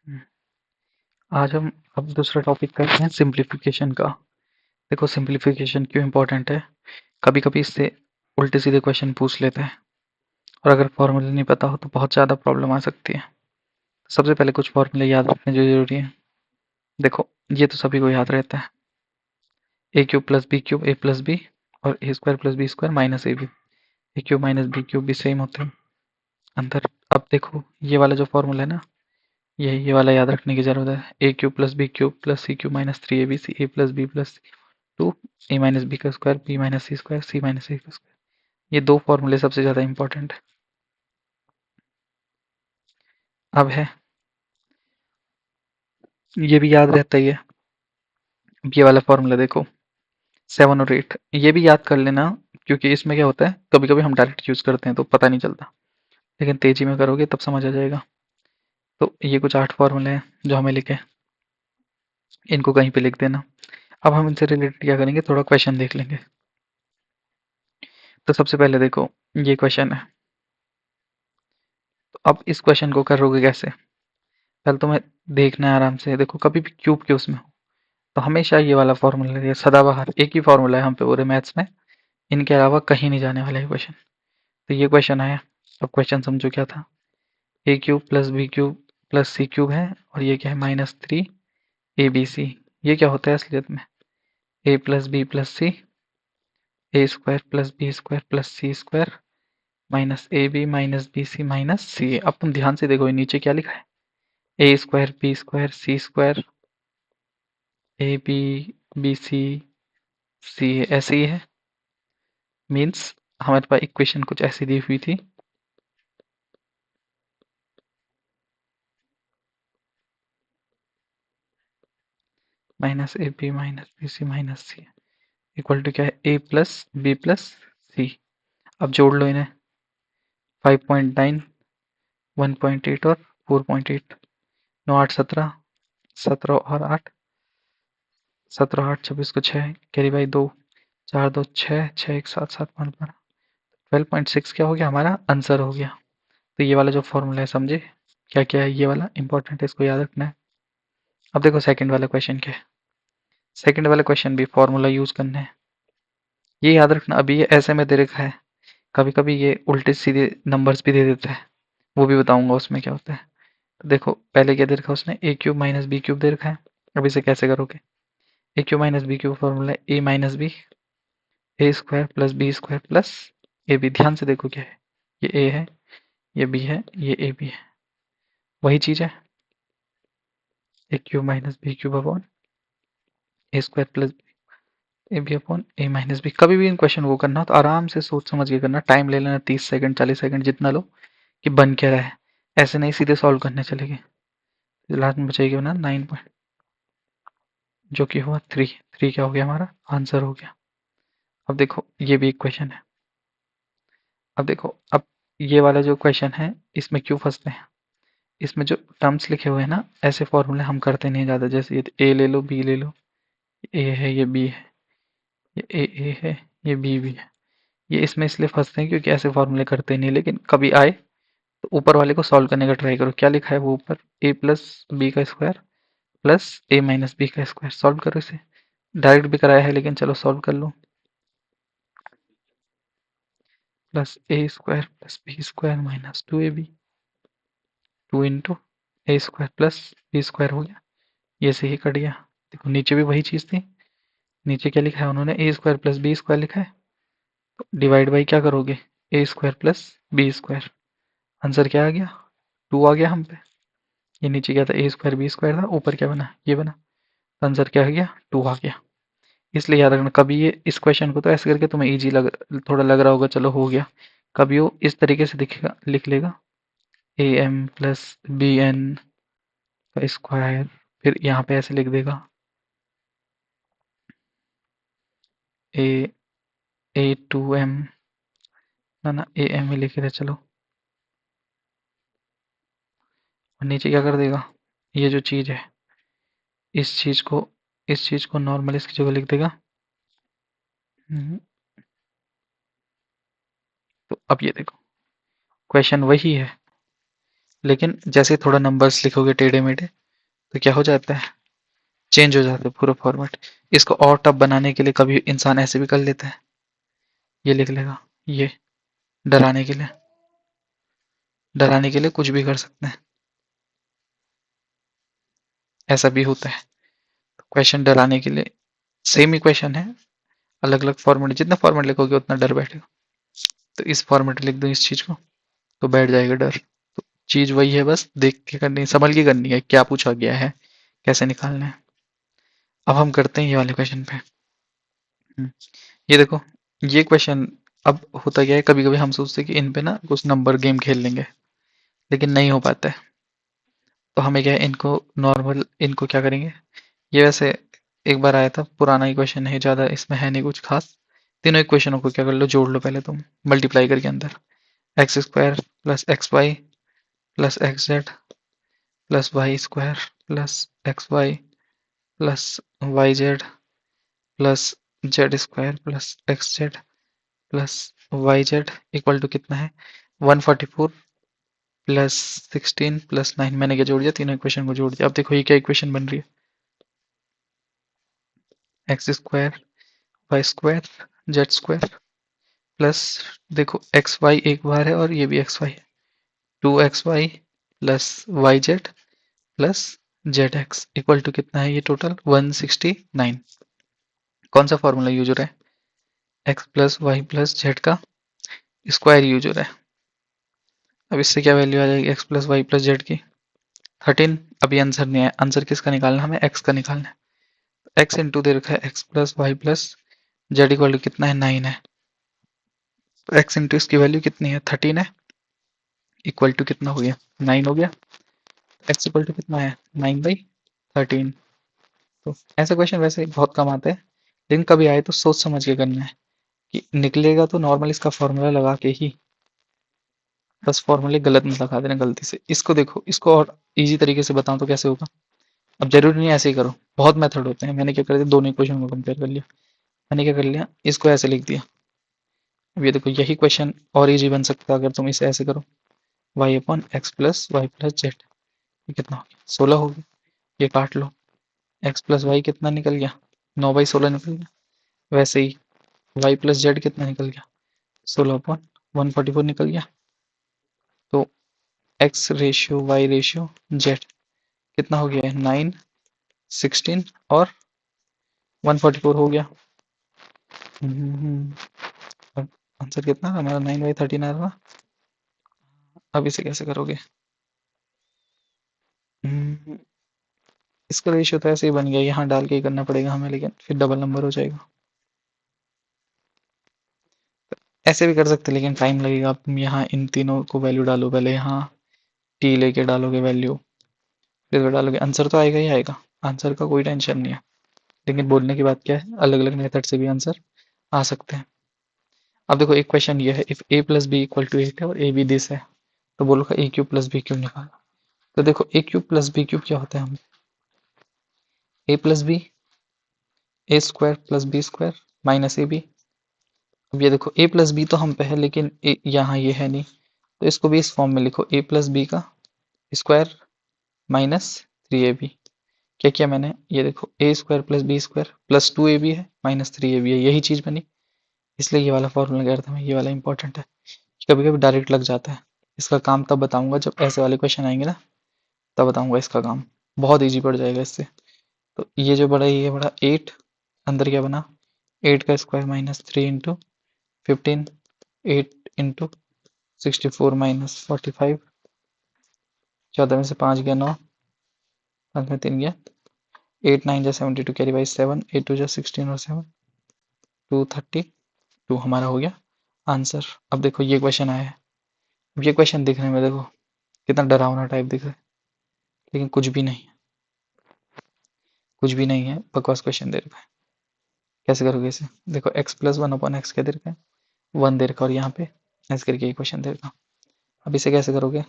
हम्म, आज हम अब दूसरा टॉपिक करते हैं सिंप्लीफिकेशन का। देखो सिंप्लीफिकेशन क्यों इंपॉर्टेंट है। कभी कभी इससे उल्टे सीधे क्वेश्चन पूछ लेते हैं और अगर फॉर्मूला नहीं पता हो तो बहुत ज़्यादा प्रॉब्लम आ सकती है। सबसे पहले कुछ फॉर्मूले याद रखने जो जरूरी है। देखो ये तो सभी को याद रहता है, A cube plus B cube A plus B और A square plus B square minus A B. A cube minus B cube भी सेम होते हैं अंदर। अब देखो ये वाला जो फॉर्मूला है ना, ये वाला याद रखने की जरूरत है। A cube plus B cube plus C cube minus three A B C A plus B plus two A minus B का square B minus C square C minus A का स्क्वायर। ये दो फॉर्मूले सबसे ज़्यादा इंपॉर्टेंट है। अब है, ये भी याद रहता ही है। ये वाला फॉर्मूला देखो 7 और 8, ये भी याद कर लेना, क्योंकि इसमें क्या होता है कभी कभी हम डायरेक्ट यूज करते हैं तो पता नहीं चलता, लेकिन तेजी में करोगे तब समझ आ जाएगा। तो ये कुछ 8 फॉर्मूले हैं जो हमें लिखे, इनको कहीं पे लिख देना। अब हम इनसे रिलेटेड क्या करेंगे, थोड़ा क्वेश्चन देख लेंगे। तो सबसे पहले देखो ये क्वेश्चन है, तो अब इस क्वेश्चन को करोगे कैसे। पहले तुम्हें देखना है आराम से। देखो कभी भी क्यूब के उसमें हो तो हमेशा ये वाला फॉर्मूला लगे, सदाबहार एक ही फॉर्मूला है हम पे पूरे मैथ्स में, इनके अलावा कहीं नहीं जाने वाला है क्वेश्चन। तो ये क्वेश्चन आया। अब क्वेश्चन समझो क्या था। A cube plus B cube plus C cube है और ये क्या है -3 ए बी सी। ये क्या होता है असलियत में, A plus B plus C A square plus B square plus C square minus A B minus B C minus C. अब तुम ध्यान से देखो ये नीचे क्या लिखा है, A square B square C square A B B C C ऐसे ही है। मीन्स हमारे पास इक्वेशन कुछ ऐसी दी हुई थी, minus A B minus B C minus C equal to क्या है, A plus B plus C. अब जोड़ लो इन्हें, 5.9 1.8 और 4.8, 9 8 17, 17 और 8 17 8 26 को 6 कैरी बाई 2 4 2 6 6 1 7 7 5 12 12.6 क्या हो गया हमारा आंसर हो गया। तो ये वाला जो फॉर्मूला है समझे क्या क्या है, ये वाला इंपॉर्टेंट है, इसको याद रखना है। अब देखो सेकंड वाला क्वेश्चन क्या है। सेकंड वाला क्वेश्चन भी फॉर्मूला यूज करना है, ये याद रखना। अभी ये ऐसे में दे रखा है, कभी कभी ये उल्टे सीधे नंबर्स भी दे देता है, वो भी बताऊंगा उसमें क्या होता है। तो देखो पहले क्या दे रखा है उसने, A cube minus B cube दे रखा है। अब इसे कैसे करोगे, A cube minus B cube formula है A minus B A square plus B square plus A B. ध्यान से देखो क्या है, ये ए है ये बी है ये ए बी है, वही चीज है। A cube minus B cube upon A square plus A B upon A minus B. कभी भी इन क्वेश्चन को करना तो आराम से सोच समझ के करना, टाइम ले लेना 30 सेकंड 40 सेकंड जितना लो, कि बन क्या रहा है। ऐसे नहीं सीधे सॉल्व करने चलेंगे, लास्ट में बचेगी ना 9 पॉइंट, जो कि हुआ 3। 3 क्या हो गया हमारा आंसर हो गया। अब देखो ये भी एक क्वेश्चन है। अब देखो अब ये वाला जो क्वेश्चन है इसमें क्यों फंसते हैं, इसमें जो टर्म्स लिखे हुए हैं ना, ऐसे फॉर्मूले हम करते नहीं ज़्यादा। जैसे ये ए ले लो बी ले लो, ए है ये बी है, ये ए है ये बी है। ये इसमें इसलिए फंसते हैं क्योंकि ऐसे फॉर्मूले करते नहीं, लेकिन कभी आए तो ऊपर वाले को सॉल्व करने का ट्राई करो। क्या लिखा है वो ऊपर, ए प्लस बी का स्क्वायर प्लस ए माइनस बी का स्क्वायर। सॉल्व करो इसे, डायरेक्ट भी कराया है लेकिन चलो सॉल्व कर लो। Plus A square plus B square minus 2ab 2 into A square plus B square हो गया, ये से ही कट गया। देखो नीचे भी वही चीज़ थी, नीचे क्या लिखा है उन्होंने, A square plus B square लिखा है, तो डिवाइड बाई क्या करोगे, A square plus B square. Answer क्या आ गया, 2 आ गया हम पे। ये नीचे क्या था, ए स्क्वायर बी स्क्वायर था, ऊपर क्या बना ये बना, आंसर क्या आ गया 2 आ गया। इसलिए याद रखना कभी ये इस क्वेश्चन को तो ऐसे करके तुम्हें इजी थोड़ा लग रहा होगा चलो हो गया, कभी वो इस तरीके से दिखेगा लिख लेगा, A M plus B N का स्क्वायर, फिर यहाँ पे ऐसे लिख देगा ए ए टू एम, ना ए एम ही लिखे थे चलो, और नीचे क्या कर देगा, ये जो चीज़ है इस चीज़ को नॉर्मल इसकी जगह लिख देगा। हम्म, तो अब ये देखो क्वेश्चन वही है, लेकिन जैसे थोड़ा नंबर्स लिखोगे टेढ़े मेढ़े तो क्या हो जाता है, चेंज हो जाता है पूरा फॉर्मेट। इसको और टफ बनाने के लिए कभी इंसान ऐसे भी कर लेता है, ये लिख लेगा, ये डराने के लिए, डराने के लिए कुछ भी कर सकते हैं, ऐसा भी होता है। क्वेश्चन डराने के लिए सेम ही क्वेश्चन है, अलग अलग फॉर्मेट, जितना फॉर्मेट लिखोगे उतना डर बैठेगा। तो इस फॉर्मेट लिख दो इस चीज को, तो बैठ जाएगा डर। तो चीज वही है, बस देख के करनी है, संभल के करनी है, क्या पूछा गया है, कैसे निकालना है। अब हम करते हैं ये वाले क्वेश्चन पे। ये देखो, ये क्वेश्चन अब होता क्या है, कभी कभी हम सोचते हैं कि इन पे ना कुछ नंबर गेम खेल लेंगे, लेकिन नहीं हो पाता है। तो हमें क्या है, इनको नॉर्मल, इनको क्या करेंगे, ये वैसे एक बार आया था, पुराना ही क्वेश्चन है, ज़्यादा इसमें है नहीं कुछ खास। तीनों इक्वेशनों को क्या कर लो, जोड़ लो पहले तुम, मल्टीप्लाई करके अंदर, X square plus X Y plus X Z plus Y square plus X Y plus Y Z plus Z square plus X Z plus Y Z equal to कितना है, 144 प्लस 16 प्लस 9। मैंने क्या जोड़ दिया, तीनों equation को जोड़ दिया। अब देखो ये क्या इक्वेशन बन रही है, X square Y square Z square plus, देखो एक्स वाई एक बार है और ये भी एक्स वाई है, 2xy plus Y Z plus Z X equal to कितना है, ये टोटल 169। कौन सा फॉर्मूला यूज हो रहा है, X plus Y plus Z का स्क्वायर यूज हो रहा है। अब इससे क्या वैल्यू आ जाएगी, X plus Y plus Z की 13। अभी आंसर नहीं है, आंसर किसका निकालना है, हमें एक्स का निकालना है। एक्स इंटू दे रखा है X plus Y plus Z equal to कितना है, 9 है। तो एक्स इंटू इसकी वैल्यू कितनी है, 13 है, इक्वल टू कितना हो गया, 9 हो गया। एक्स इक्वल टू कितना है, 9/13। तो ऐसा क्वेश्चन वैसे बहुत कम आते हैं, लेकिन कभी आए तो सोच समझ के करना है, कि निकलेगा तो नॉर्मल इसका फॉर्मूला लगा के ही, बस फॉर्मूले गलत मत लगा देना गलती से। इसको देखो, इसको और इजी तरीके से बताऊं तो कैसे होगा। अब जरूरी नहीं ऐसे ही करो, बहुत मेथड होते हैं। मैंने क्या कर दिया, दोनों इक्वेशन को कंपेयर कर लिया। मैंने क्या कर लिया, इसको ऐसे लिख दिया। अब ये देखो, यही क्वेश्चन और इजी बन सकता है अगर तुम इसे ऐसे करो, Y upon X plus Y plus Z. ये कितना हो गया, 16 हो गया। ये काट लो, एक्स प्लस वाई कितना निकल गया, 9/16 निकल गया। वैसे ही वाई प्लस जेड कितना निकल गया, 16/144 निकल गया। तो X ratio Y ratio Z कितना हो गया है, 9, 16 और 144 हो गया। अब आंसर कितना था हमारा, 9/13 आ रहा। अब इसे कैसे करोगे, हम्म, इसका रेशियो तो ऐसे ही बन गया, यहाँ डाल के ही करना पड़ेगा हमें, लेकिन फिर डबल नंबर हो जाएगा। ऐसे भी कर सकते लेकिन टाइम लगेगा। अब तुम यहाँ इन तीनों को वैल्यू डालो, पहले यहाँ टी लेके डालोगे वैल्यू, फिर वो डालोगे, आंसर तो आएगा ही आएगा। आंसर का कोई टेंशन नहीं है, लेकिन बोलने की बात क्या है, अलग अलग मेथड से भी आंसर आ सकते हैं। अब देखो, एक क्वेश्चन ये है, if A plus B equal to 8 है और ए बी दिस है, तो बोलो A cube plus B cube निकालो। तो देखो, A cube plus B cube क्या होता है, हम A plus B, A square plus B square minus A B. अब ये देखो, ए प्लस बी तो हम पे है, लेकिन यहाँ ये है नहीं, तो इसको भी इस फॉर्म में लिखो, ए प्लस बी का स्क्वायर माइनस 3ab। क्या किया मैंने, ये देखो, A square plus B square plus 2ab है माइनस 3ab है, यही चीज बनी। इसलिए ये वाला फॉर्मूला कह रहा था मैं, ये वाला इंपॉर्टेंट है। कभी कभी डायरेक्ट लग जाता है। इसका काम तब बताऊंगा जब ऐसे वाले क्वेश्चन आएंगे ना, तब बताऊंगा इसका काम, बहुत ईजी पड़ जाएगा इससे। तो ये जो बड़ा, ये बड़ा 8, अंदर क्या बना, 8 का स्क्वायर माइनस 3 × 15, 8 × 64 माइनस 45, 14 में से 5 गया 9, 5 में 3 गया, 8 9 जा 72 कैरी बाई 7, 8 2 जा 16 और 7 232 हमारा हो गया आंसर। अब देखो, ये क्वेश्चन आया है। अब ये क्वेश्चन दिखने में देखो कितना डरावना टाइप दिख रहा है, लेकिन कुछ भी नहीं है, कुछ भी नहीं है, बकवास क्वेश्चन दे रखा है। कैसे करोगे इसे, देखो, x plus one upon x क्या दे रखा है, 1 दे रखा, और यहाँ पे ऐसे करके ये क्वेश्चन दे रखा। अब इसे कैसे करोगे,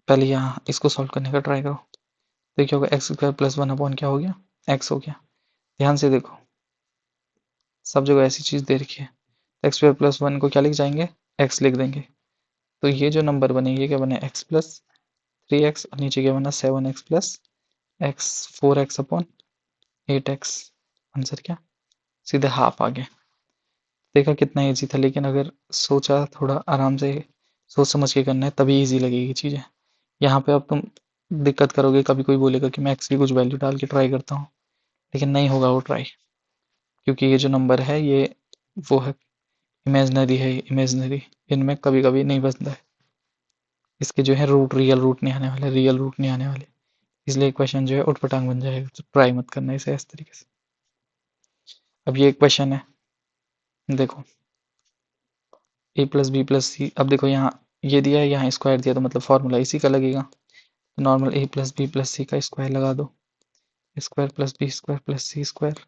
पहले यहाँ इसको सॉल्व करने का ट्राई करो। तो क्या होगा, एक्स स्क्वायर प्लस 1 अपॉन क्या हो गया, एक्स हो गया। ध्यान से देखो, सब जगह ऐसी चीज दे रखी है। एक्स स्क्वायर प्लस 1 को क्या लिख जाएंगे, एक्स लिख देंगे। तो ये जो नंबर बने ये क्या बने x+3x और नीचे क्या बना 7x+x 4x/8x। आंसर क्या सीधे हाफ आ गया। देखा कितना इजी था, लेकिन अगर सोचा थोड़ा आराम से सोच समझ के करना है तभी इजी लगेगी चीज़ें। यहाँ पे अब तुम दिक्कत करोगे, कभी कोई बोलेगा कि मैं x की कुछ वैल्यू डाल के ट्राई करता हूँ, लेकिन नहीं होगा वो ट्राई, क्योंकि ये जो नंबर है ये वो है इमेजनरी है, इमेजनरी, इनमें कभी कभी नहीं बचता है। इसके जो है रूट रियल रूट नहीं आने वाले, रियल रूट नहीं आने वाले, इसलिए क्वेश्चन जो है उठपटांग बन जाएगा। तो ट्राई मत करना इसे इस तरीके से। अब ये एक क्वेश्चन है, देखो a+b+c। अब देखो यहाँ ये दिया है, यहाँ स्क्वायर दिया, तो मतलब फॉर्मूला इसी का लगेगा। तो नॉर्मल a+b+c का स्क्वायर लगा दो, square plus B square plus C square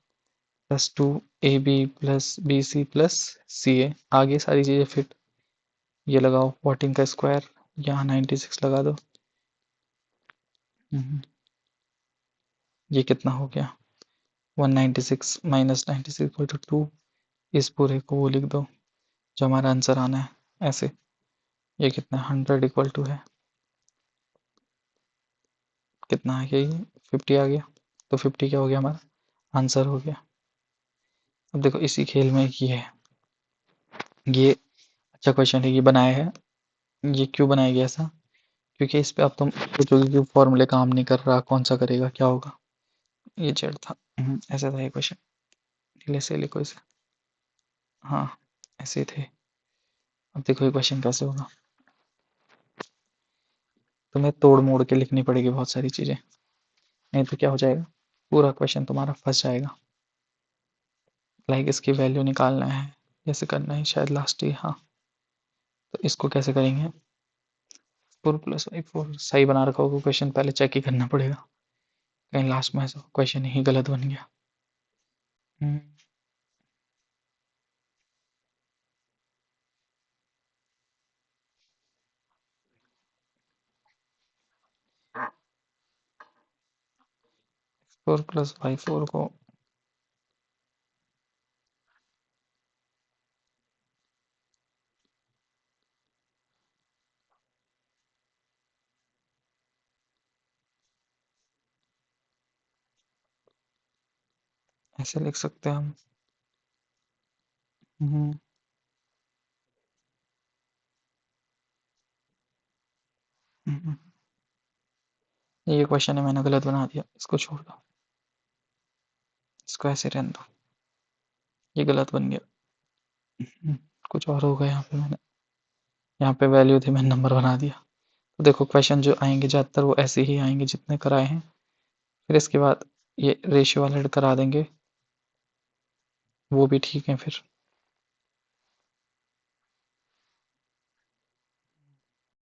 +2ab+bc+ca। आगे सारी चीज़ें फिट। ये लगाओ 14 का स्क्वायर, यहाँ 96 लगा दो। ये कितना हो गया 196 - 96 = 2। इस पूरे को वो लिख दो जो हमारा आंसर आना है ऐसे। ये कितना 100 = है कितना आ गया, ये 50 आ गया। तो 50 क्या हो गया हमारा आंसर हो गया। अब देखो इसी खेल में ये अच्छा क्वेश्चन है, ये बनाया है। ये क्यों बनाया गया ऐसा, क्योंकि इस पे अब तुम सोचोगे कि फॉर्मूले काम नहीं कर रहा, कौन सा करेगा क्या होगा। ये जेड था। ऐसा था ये क्वेश्चन, ढीले से लिखो इसे। हाँ ऐसे थे। अब देखो ये क्वेश्चन कैसे होगा, तुम्हें तोड़ मोड़ के लिखनी पड़ेगी बहुत सारी चीज़ें, नहीं तो क्या हो जाएगा पूरा क्वेश्चन तुम्हारा फंस जाएगा। लाइक इसकी वैल्यू निकालना है, जैसे करना है शायद लास्ट ही। हाँ तो इसको कैसे करेंगे, 4+y4 सही बना रखा होगा क्वेश्चन, पहले चेक ही करना पड़ेगा कहीं लास्ट में ऐसा क्वेश्चन ही गलत बन गया। 4+y4 को ऐसे लिख सकते हैं हम। हम्म, हम्म, ये क्वेश्चन है मैंने गलत बना दिया, इसको छोड़ दो, इसको ऐसे रहने दो, ये गलत बन गया। कुछ और होगा यहाँ पे, मैंने यहाँ पे वैल्यू थी मैंने नंबर बना दिया। तो देखो क्वेश्चन जो आएंगे ज़्यादातर वो ऐसे ही आएंगे जितने कराए हैं, फिर इसके बाद ये रेशियो वाले करा देंगे, वो भी ठीक है फिर।